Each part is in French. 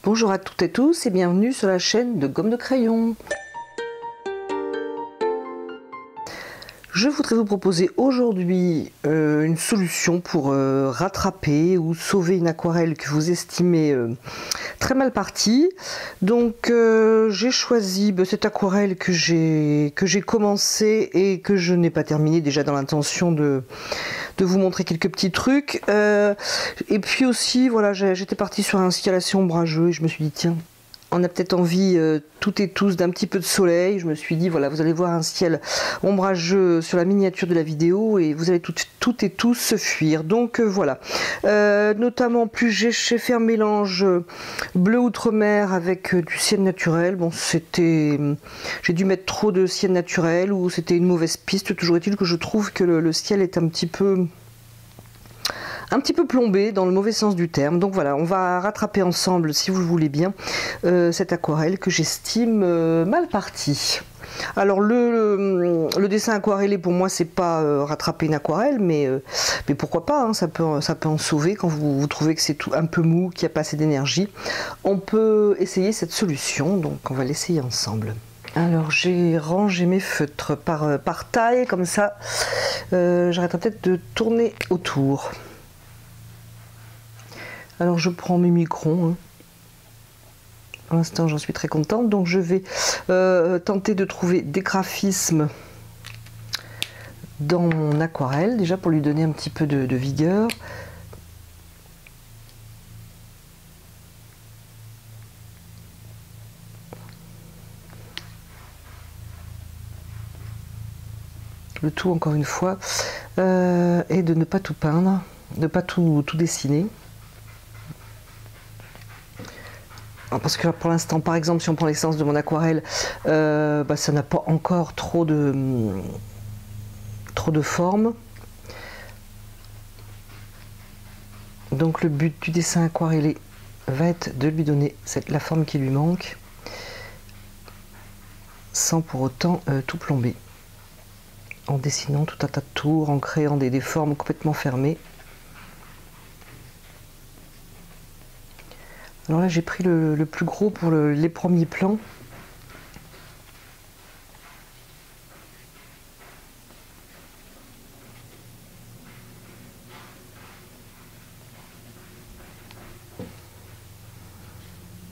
Bonjour à toutes et tous et bienvenue sur la chaîne de Gomme de Crayon. Je voudrais vous proposer aujourd'hui une solution pour rattraper ou sauver une aquarelle que vous estimez très mal partie. Donc j'ai choisi cette aquarelle que j'ai commencé et que je n'ai pas terminée, déjà dans l'intention de vous montrer quelques petits trucs. Et puis aussi, voilà, j'étais partie sur un ciel assez ombrageux et je me suis dit, tiens, on a peut-être envie toutes et tous d'un petit peu de soleil. Je me suis dit, voilà, vous allez voir un ciel ombrageux sur la miniature de la vidéo et vous allez toutes et tous se fuir. Donc voilà. Notamment, plus j'ai fait un mélange bleu outre-mer avec du ciel naturel. Bon, j'ai dû mettre trop de ciel naturel ou c'était une mauvaise piste. Toujours est-il que je trouve que le ciel est un petit peu plombé dans le mauvais sens du terme. Donc voilà, on va rattraper ensemble, si vous le voulez bien, cette aquarelle que j'estime mal partie. Alors le dessin aquarellé pour moi c'est pas rattraper une aquarelle, mais pourquoi pas, hein, ça peut en sauver quand vous trouvez que c'est un peu mou, qu'il n'y a pas assez d'énergie. On peut essayer cette solution, donc on va l'essayer ensemble. Alors j'ai rangé mes feutres par taille, comme ça j'arrêterai peut-être de tourner autour. Alors je prends mes microns, hein. Pour l'instant j'en suis très contente, donc je vais tenter de trouver des graphismes dans mon aquarelle, déjà pour lui donner un petit peu de vigueur. Le tout, encore une fois, est de ne pas tout peindre, de ne pas tout dessiner. Parce que pour l'instant, par exemple, si on prend l'essence de mon aquarelle, ça n'a pas encore trop de forme. Donc le but du dessin aquarellé va être de lui donner la forme qui lui manque, sans pour autant tout plomber. En dessinant tout un tas de tours, en créant des formes complètement fermées. Alors là j'ai pris le plus gros pour les premiers plans.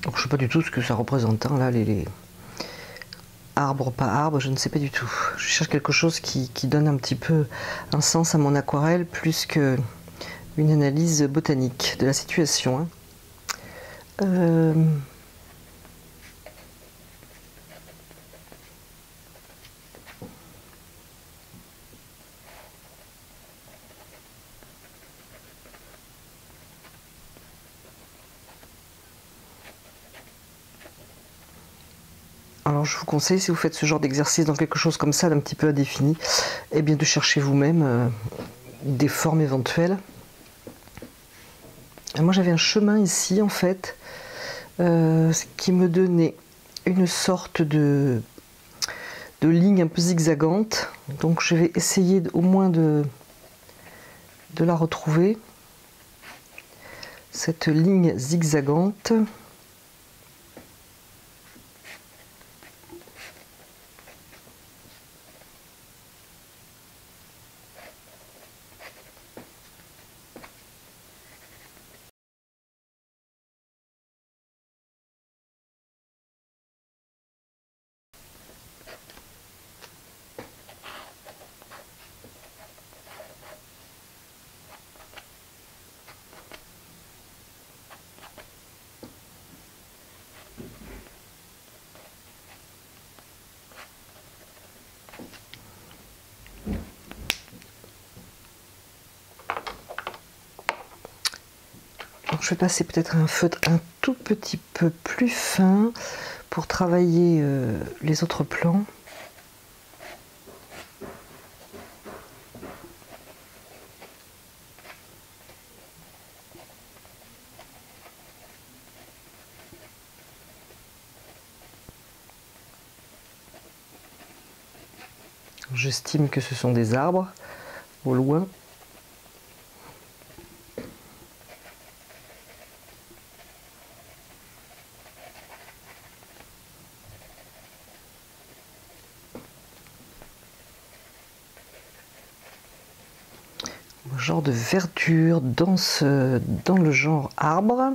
Donc je ne sais pas du tout ce que ça représente, hein, là les arbres, pas arbres, je ne sais pas du tout. Je cherche quelque chose qui donne un petit peu un sens à mon aquarelle, plus qu'une analyse botanique de la situation, hein. Alors je vous conseille, si vous faites ce genre d'exercice dans quelque chose comme ça, d'un petit peu indéfini, eh bien de chercher vous-même des formes éventuelles. Et moi j'avais un chemin ici en fait, qui me donnait une sorte de ligne un peu zigzagante. Donc je vais essayer au moins de la retrouver, cette ligne zigzagante. Je vais passer peut-être un feutre un tout petit peu plus fin pour travailler les autres plans. J'estime que ce sont des arbres au loin. genre de verdure dans le genre arbre.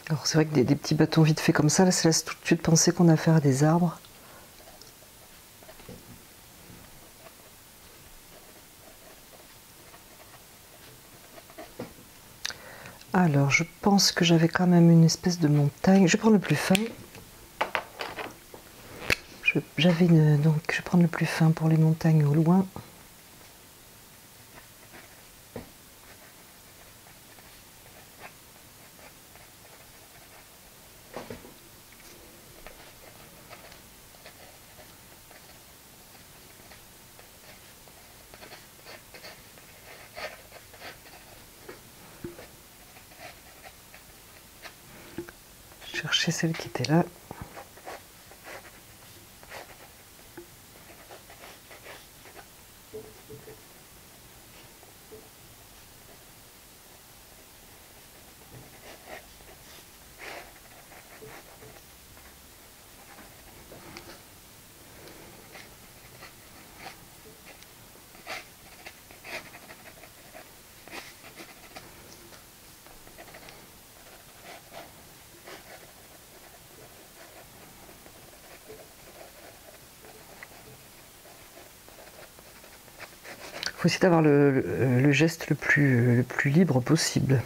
Alors c'est vrai que des petits bâtons vite faits comme ça, là, ça laisse tout de suite penser qu'on a affaire à des arbres. Alors je pense que j'avais quand même une espèce de montagne. Je vais prendre le plus fin. Donc je vais prendre le plus fin pour les montagnes au loin. Chercher celle qui était là. Il faut essayer d'avoir le geste le plus libre possible,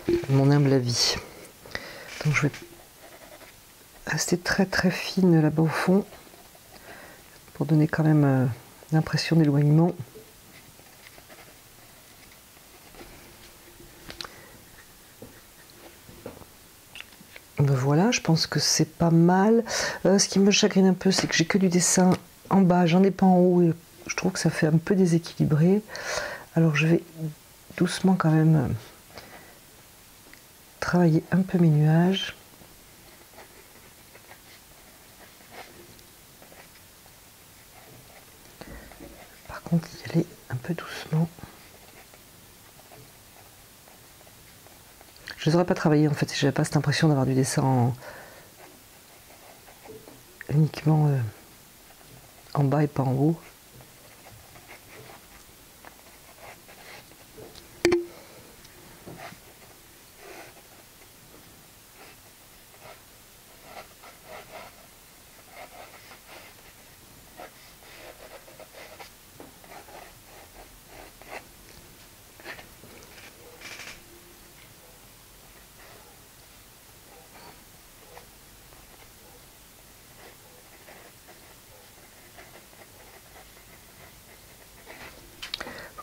à mon humble avis. Donc je vais rester très très fine là-bas au fond, pour donner quand même l'impression d'éloignement. Ben voilà, je pense que c'est pas mal. Ce qui me chagrine un peu, c'est que j'ai que du dessin en bas, j'en ai pas en haut, et je trouve que ça fait un peu déséquilibré. Alors je vais doucement quand même travailler un peu mes nuages. Par contre, y aller un peu doucement. Je les aurais pas travaillé en fait si j'avais pas cette impression d'avoir du dessin uniquement en bas et pas en haut.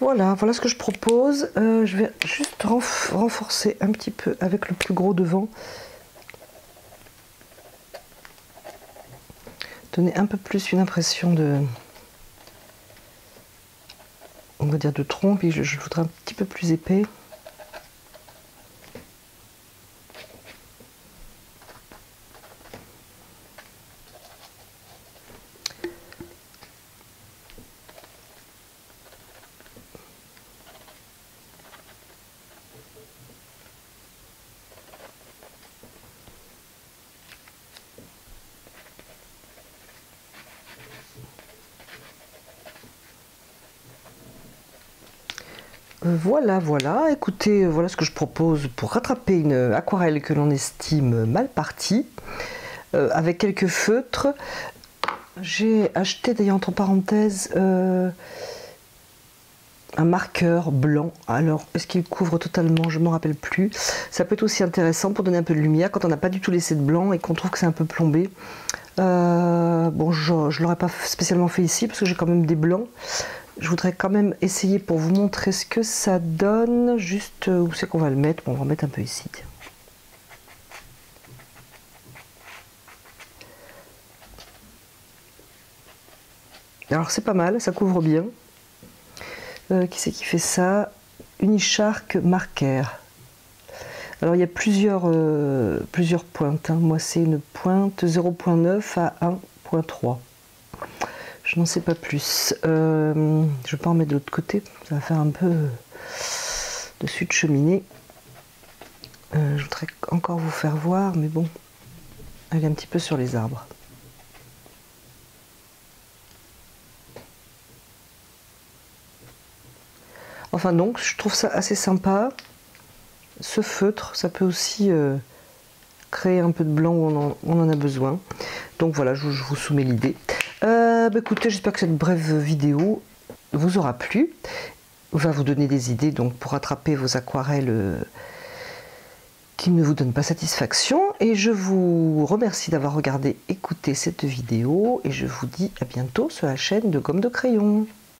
Voilà, voilà ce que je propose. Je vais juste renforcer un petit peu avec le plus gros devant. Donner un peu plus une impression on va dire de tronc, puis je voudrais un petit peu plus épais. Voilà, voilà, écoutez, voilà ce que je propose pour rattraper une aquarelle que l'on estime mal partie, avec quelques feutres. J'ai acheté d'ailleurs entre parenthèses un marqueur blanc. Alors, est-ce qu'il couvre totalement? Je ne me rappelle plus. Ça peut être aussi intéressant pour donner un peu de lumière quand on n'a pas du tout laissé de blanc et qu'on trouve que c'est un peu plombé. Bon, je ne l'aurais pas spécialement fait ici parce que j'ai quand même des blancs. Je voudrais quand même essayer pour vous montrer ce que ça donne. Juste où c'est qu'on va le mettre? Bon, on va mettre un peu ici. Alors c'est pas mal, ça couvre bien. Qui c'est qui fait ça? Unishark Marker. Alors il y a plusieurs pointes. Hein. Moi c'est une pointe 0.9 à 1.3. Je n'en sais pas plus. Je vais pas en mettre de l'autre côté. Ça va faire un peu dessus de cheminée. Je voudrais encore vous faire voir, mais bon, elle est un petit peu sur les arbres. Enfin donc, je trouve ça assez sympa. Ce feutre, ça peut aussi créer un peu de blanc où on en a besoin. Donc voilà, je vous soumets l'idée. Bah écoutez, j'espère que cette brève vidéo vous aura plu. Va vous donner des idées donc pour rattraper vos aquarelles qui ne vous donnent pas satisfaction. Et je vous remercie d'avoir regardé, écouté cette vidéo. Et je vous dis à bientôt sur la chaîne de Gomme de Crayon.